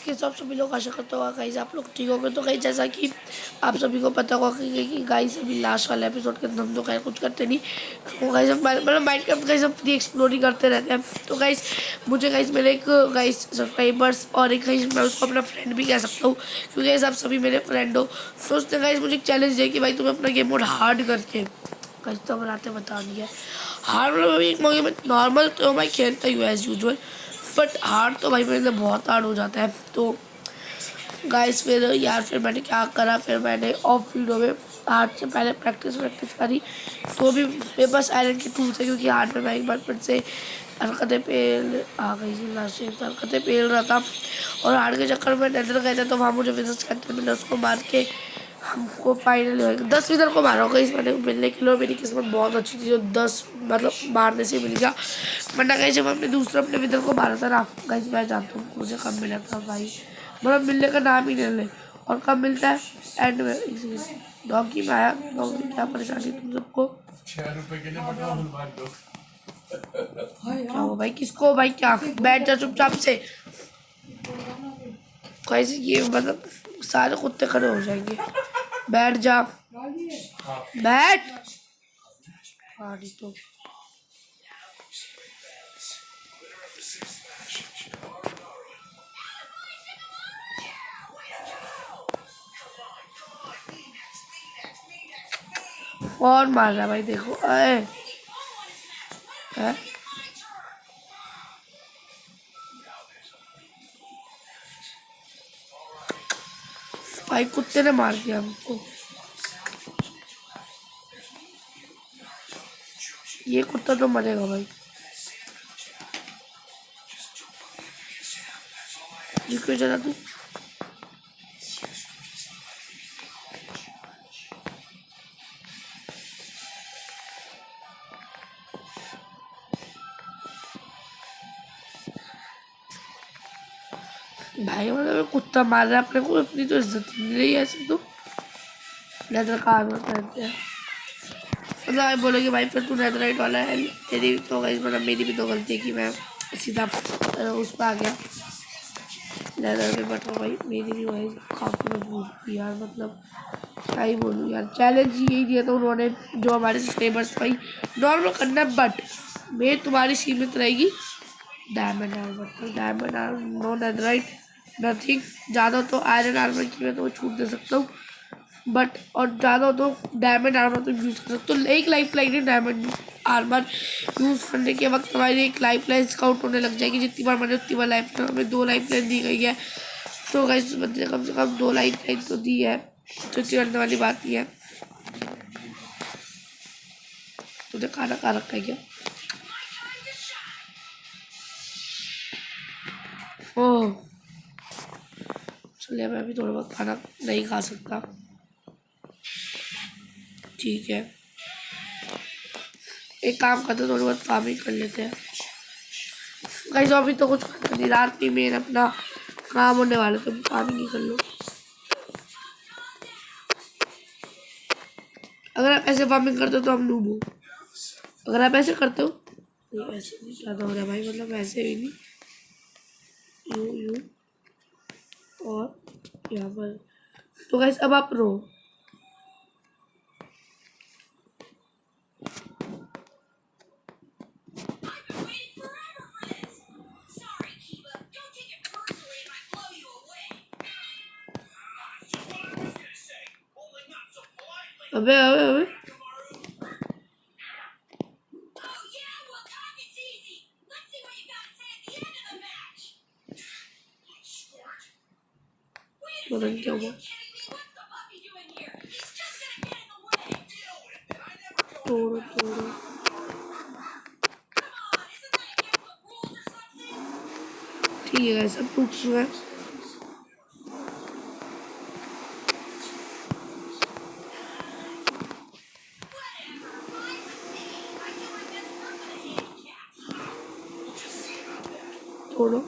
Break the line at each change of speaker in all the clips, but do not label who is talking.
कैसे आप सभी लोग आशा करते हो गाइस आप लोग ठीक होंगे। तो गाइस जैसा कि आप सभी को पता होगा कि गाइस अभी लास्ट वाले एपिसोड के अंदर हम तो गाइस कुछ करते नहीं। तो गाइस हम मतलब माइनक्राफ्ट गाइस हम फ्री एक्सप्लोरिंग करते रहते हैं। तो गाइस मुझे गाइस मेरे एक गाइस सब्सक्राइबर्स और एक गाइस मैं उसको अपना फ्रेंड भी कह सकता हूँ क्योंकि गाइस आप सभी मेरे फ्रेंड हो। तो उसने गाइस मुझे एक चैलेंज दिया कि भाई तुम्हें अपना गेम मोड हार्ड करके गाइस तो बनाते बता दिया। हार्ड मतलब अभी एक मौके में नॉर्मल तो मैं खेलता ही हूँ एज़ यूजुअल, बट हार्ड तो भाई मेरे लिए बहुत हार्ड हो जाता है। तो गाइस फिर मैंने क्या करा, फिर मैंने ऑफ वीडियो में हार्ड से पहले प्रैक्टिस करी। तो भी मेरे पास आयरन की टूल्स है क्योंकि हार्ड में मैं एक बार फिर से हरकतें पेल आ गई थी। लास्ट टाइम तो हरकतें पेल रहा था और हार्ड के चक्कर में नजर गए थे। तो वहाँ मुझे विजिट करते मैंने उसको मार के हमको फाइनली 10 विदर को मारा होगा इस मैंने मिलने के लिए। मेरी किस्मत बहुत अच्छी थी जो 10 मतलब मारने से मिल गया, वरना कहीं जब हमने दूसरा अपने विदर को मारा था ना गाइस मैं जानता हूँ मुझे कब मिला था भाई, मतलब मिलने का नाम ही नहीं ले। और कब मिलता है एंड में। इसी डॉगी में आया। डॉगी क्या परेशानी तुम सबको
6 रुपए के लिए पेट्रोल मार दो।
क्या हुआ भाई, किसको भाई, क्या बैठ जा चुपचाप से। कैसे ये मतलब सारे कुत्ते खड़े हो जाएंगे, बैठ जा बैठ। हाँ नहीं तो कौन मार रहा है भाई, देखो अरे है भाई, कुत्ते ने मार दिया हमको। ये कुत्ता तो मरेगा भाई। ये क्यों चला तू, भाई मतलब कुत्ता मार रहा है अपने को, अपनी तो इज्जत नहीं रही ऐसे तो। लेदर कार में पहनते हैं मतलब आप बोलोगे भाई फिर तू नेदरराइट वाला है। तेरी तो गाइस मतलब मेरी भी तो गलती है कि मैं सीधा उस पर आ गया लेदर पे। बट भाई मेरी भी भाई काफ़ी मजबूत थी यार, मतलब क्या ही बोलूँ यार। चैलेंज यही दिया था उन्होंने जो हमारे सब्सक्राइबर्स भाई नॉर्मल करना, बट मैं तुम्हारी सीमित रहेगी diamond armour. Diamond armour no netherite nothing. ज़्यादा तो आयरन आर्मर की मैं तो छूट दे सकता हूँ, बट और ज़्यादा हो तो डायमंड आर्मर तो यूज़ कर सकते। तो एक लाइफ लाइन है डायमंड आर्मर यूज़ करने के वक्त हमारी एक लाइफ लाइन काउंट होने लग जाएगी। जितनी बार मैंने उतनी बार लाइफ लाइन, हमें 2 लाइफ लाइन दी गई है। तो गाइस बंदे कम से कम 2 लाइफ लाइन तो दी है, तो चिड़ने वाली बात नहीं है। तुझे खाना खा रखा है क्या? ओह चलिए मैं भी थोड़ा बहुत खाना नहीं खा सकता, ठीक है। एक काम करते थोड़ी बहुत फार्मिंग कर लेते हैं गाइस। अभी तो कुछ करना नहीं, रात में मेन अपना काम होने वाला, तो फार्मिंग ही कर लो। अगर आप ऐसे फार्मिंग करते हो तो हम नूब हो। अगर आप ऐसे करते हो नहीं, ऐसे नहीं ज़्यादा हो रहा है भाई, मतलब ऐसे भी नहीं, यू और यहाँ पर। तो गाइस अब आप रो अबे अबे अबे पता नहीं क्या हुआ। तोड़ो तोड़ो, ठीक है गाइस अब टूट चुका है। तोड़ो,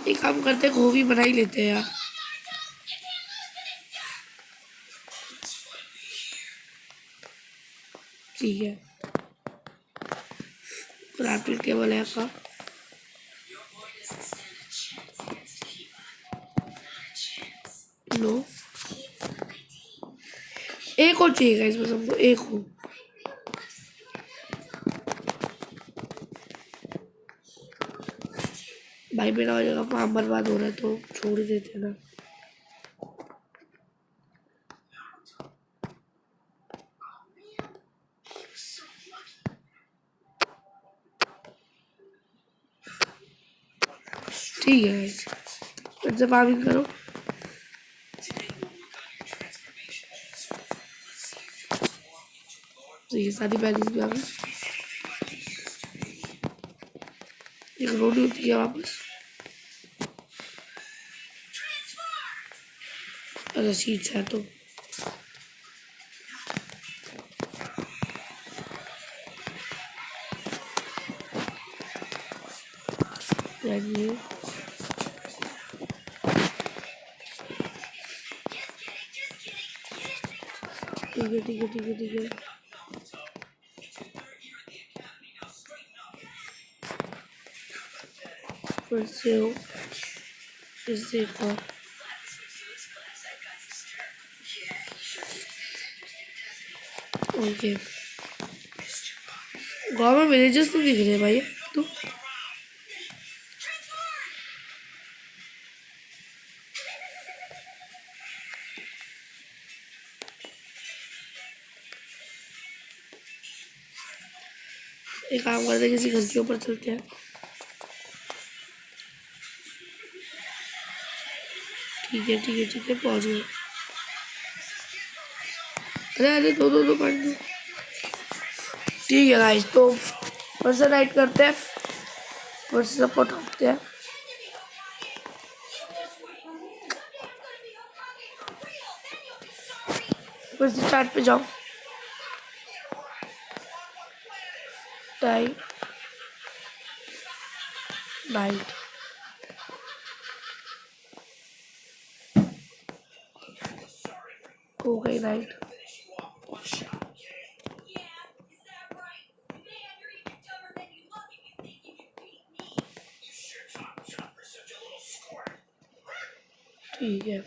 एक काम करते हैं गोभी बना ही लेते हैं यार, ठीक है। क्राफ्टिंग टेबल है का। लो एक और चाहिए गाइस, बस हमको एक हो। भाई बिना वजह का फार्म बर्बाद हो रहा है तो छोड़ ही देते हैं ना। ठीक है गाइस, फिर से फार्मिंग करो। तो ये सारी बैलीज भी आ गई। एक रोटी होती है वापस। अगर सीट्स है तो ये ठीक है ठीक है ठीक है ठीक है। फिर से हो, फिर से एक और। ओके, गाँव में विलेजेस तो दिख रहे हैं भाई तो। एक काम करते हैं, किसी घर के ऊपर चलते हैं। ठीक है ठीक है ठीक है, पहुंच गए। अरे अरे दो दो दो पानी दो। ठीक है गाइस, तो फिर से राइड करते हैं, फिर से सपोर्ट होते हैं। फिर से चार्ट पे जाओ। Time night. हो गई नाइट। ठीक है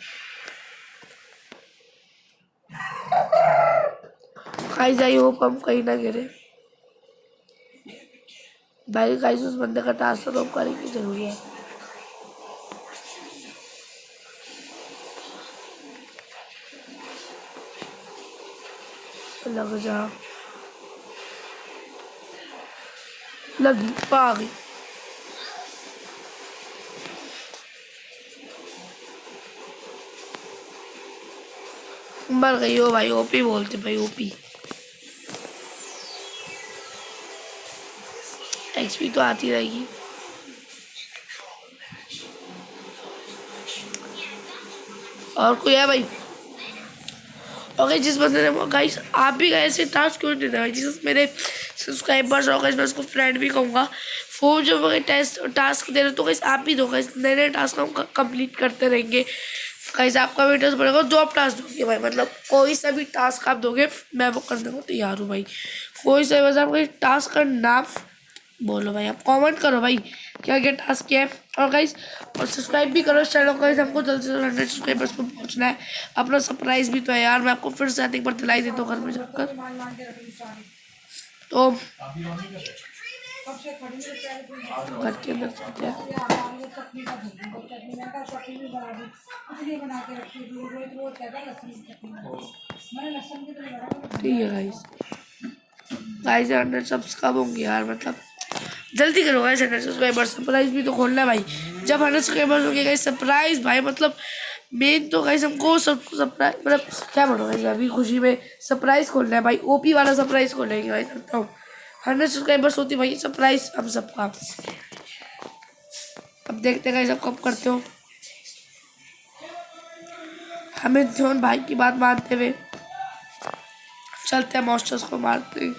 गाइस, आई होप हम कहीं ना गिरे। भाई गाइस, उस बंदे का टास्क तो करने की जरूरी है। लग जा, लगी आ गई। मर गई हो भाई, ओपी बोलते भाई, ओपी। एक्सपी तो आती रहेगी। और कोई है भाई? ओके, जिस बंदे ने गाइस, आप भी गए ऐसे टास्क क्यों नहीं देते भाई? जिस मेरे सब्सक्राइबर्स और गाइस, मैं उसको फ्रेंड भी कहूँगा, वो जब टेस्ट टास्क दे रहे तो गाइस आप भी दो गाइस। नए नए टास्क हम कंप्लीट करते रहेंगे गाइस। आपका भी इंटरेस्ट बढ़ेगा। जो आप टास्क दोगे भाई, मतलब कोई सा भी टास्क आप दोगे, मैं वो करने को तैयार हूँ भाई। कोई सा बस आप टास्क का नाम बोलो भाई, आप कमेंट करो भाई क्या क्या टास्क किया है। और गाइस, और सब्सक्राइब भी करो इस चैनल को गाइस। हमको जल्द से जल्द 100 सब्सक्राइबर्स पर पहुंचना है। अपना सरप्राइज भी तो है यार, मैं आपको फिर से एक बार दिलाई देता हूँ घर में जाकर। तो घर के अंदर चलते हैं। ठीक है गाइस, गाइस 100 सब्स कब होंगे यार? मतलब जल्दी करो गाइस, 100 सब्सक्राइबर। सरप्राइज भी तो खोलना है भाई। जब 100 सब्सक्राइबर्स होंगे गाइस, सरप्राइज भाई, मतलब मेन तो गाइस हमको सरप्राइज, मतलब क्या बोलो गाइस, अभी खुशी में सरप्राइज खोलना है भाई। ओपी वाला सरप्राइज खोलेंगे भाई। करता हूँ 100 सब्सक्राइबर्स होती भाई, सरप्राइज हम सबका। अब देखते हैं गाइस आप कब करते हो। हमें जोन भाई की बात मानते हुए चलते हैं मॉन्स्टर्स को मारते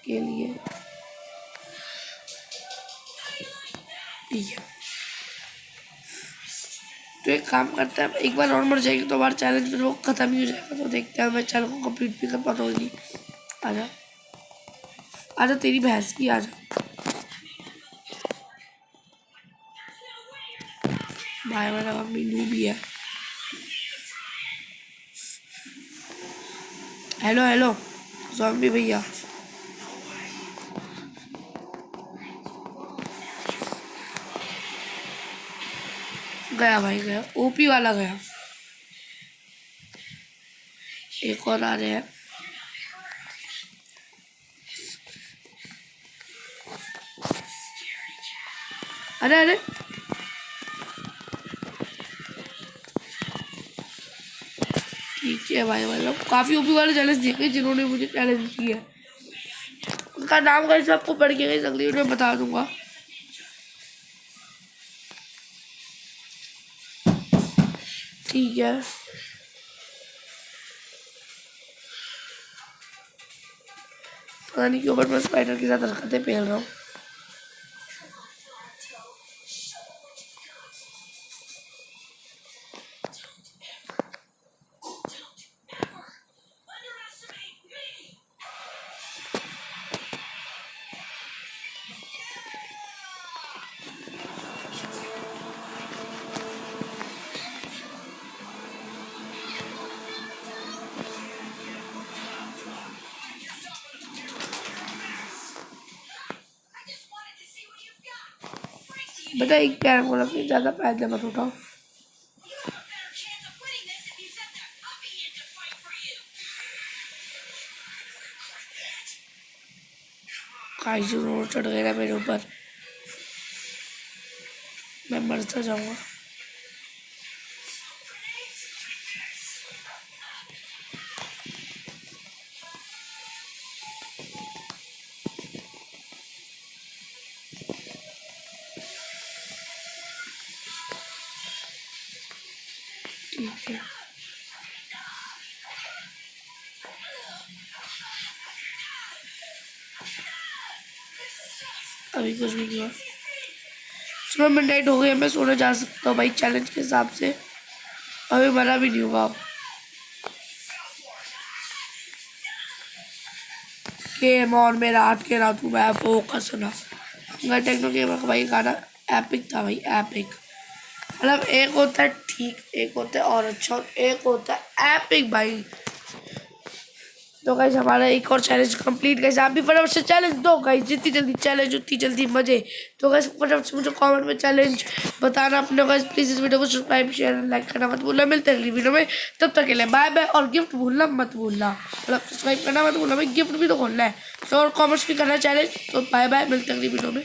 के लिए। ठीक है, तो एक काम करते हैं, एक बार और मर जाएगी तो हमारा चैलेंज फिर वो खत्म ही हो जाएगा। तो देखते हैं मैं चैनल को कंप्लीट भी कर पाता हूँ नहीं। आजा आजा तेरी भैंस की आजा। भाई मेरा मम्मी नू भी है। हेलो हेलो ज़ॉम्बी भैया। गया भाई गया, ओपी वाला गया। एक और आ रहे हैं। अरे अरे ठीक है भाई, मतलब काफ़ी ओपी वाले चैलेंज देखे जिन्होंने मुझे चैलेंज किया है। उनका नाम कैसे आपको पढ़ के गई अगली वीडियो में बता दूंगा। ठीक है पता नहीं क्यों बट मैं स्पाइडर के साथ हरकतें पेल रहा हूँ। बेटा एक कैरम बोला कि ज़्यादा पैदले मत उठाओ। काइजू रोड चढ़ गया मेरे ऊपर, मैं मरता जाऊंगा। ठीक है अभी कुछ भी नहीं हुआ। चलो मिडनाइट हो गई, मैं सोने जा सकता हूँ भाई चैलेंज के हिसाब से। अभी मरा भी नहीं होगा। गेम ऑन में रात के रात हूँ मैं फोकस ना। टेक्नो गेमर का भाई गाना एपिक था भाई, एपिक। मतलब एक होता है ठीक, एक होता है और अच्छा, और एक होता है एपिक भाई। तो गाइस हमारा एक और चैलेंज कंप्लीट। गाइस आप भी फटाफट से चैलेंज दो गाइस, जितनी जल्दी चैलेंज उतनी जल्दी मजे। तो गाइस फटाफट से मुझे कमेंट में चैलेंज बताना अपने। गाइस प्लीज इस वीडियो को सब्सक्राइब शेयर लाइक करना मत भूलना। मिलते हैं अगली वीडियो में, तब तक के लिए बाय बाय। और गिफ्ट भूलना मत भूलना, मतलब सब्सक्राइब करना मत भूलना भाई, गिफ्ट भी तो खोलना है तो, और कॉमेंट्स भी करना चैलेंज। तो बाय बाय, मिलते हैं अगली वीडियो में।